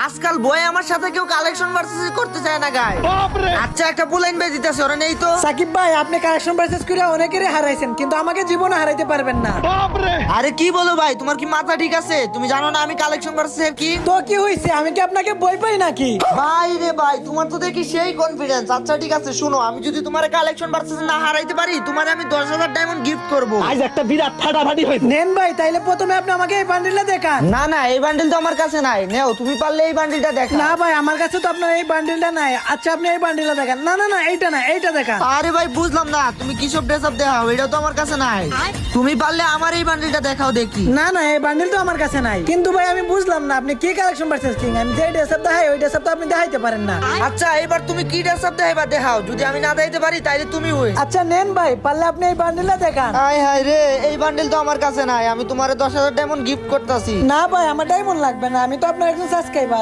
আজকাল বই আমার সাথে কেউ কালেকশন ভার্সেস করতে চায় না গায়। আচ্ছা একটা বুলাইন বে দিতেছে ওরা নেই তো। সাকিব ভাই আপনি কালেকশন পারচেজ করে অনেকেরই হারাইছেন, কিন্তু আমাকে জীবনে হারাইতে পারবেন না। আরে কি বলো ভাই, তোমার কি মাথা ঠিক আছে? তুমি জানো না আমি কালেকশন ভার্সেস কি? তো কি হয়েছে, আমি কি আপনাকে বই পাই নাকি? ভাই রে ভাই, তোমার তো দেখি সেই কনফিডেন্স। আচ্ছা ঠিক আছে শুনো, আমি যদি তোমার কালেকশন ভার্সেস না হারাইতে পারি, তোমার আমি 10,000 ডায়মন্ড গিফট করব। আজ একটা বিরাট ফাটাফাটি হয়েছে। নেন ভাই, তাইলে প্রথমে আপনি আমাকে এই বান্ডিলটা দেখান। না না, এই বান্ডিল তো আমার কাছে নাই। নেও, তুমি পারলে এই বান্ডিলটা দেখো। না ভাই, আমার কাছে তো আপনার এই বান্ডিলটা নাই। আচ্ছা আপনি এই বান্ডিলটা দেখান। না না না, এইটা না, এইটা দেখান। আরে ভাই বুঝলাম না, তুমি কি সব ড্রেস আপ দেখাও? এটা তো আমার কাছে নাই। তুমি পারলে আমার এই বান্ডিলটা দেখাও দেখি। না না, এই বান্ডিল তো আমার কাছে নাই। কিন্তু ভাই আমি বুঝলাম না আপনি কি কালেকশন পারচেজ কিং। আমি যে ড্রেস আপ দেখাই ওই ড্রেস আপ তো আপনি দেখাইতে পারেন না। আচ্ছা এবার তুমি কি ড্রেস আপ দেখাইবা দেখাও। যদি আমি না দেখাইতে পারি তাইলে তুমি হই। আচ্ছা নেন ভাই, পারলে আপনি এই বান্ডিলটা দেখান। হাই হাই রে, এই বান্ডিল তো আমার কাছে নাই। আমি তোমারে 10,000 ডায়মন্ড গিফট করতেছি। না ভাই, আমার ডায়মন্ড লাগবে না, আমি তো আপনার একজন সাবস্ক্রাইবার।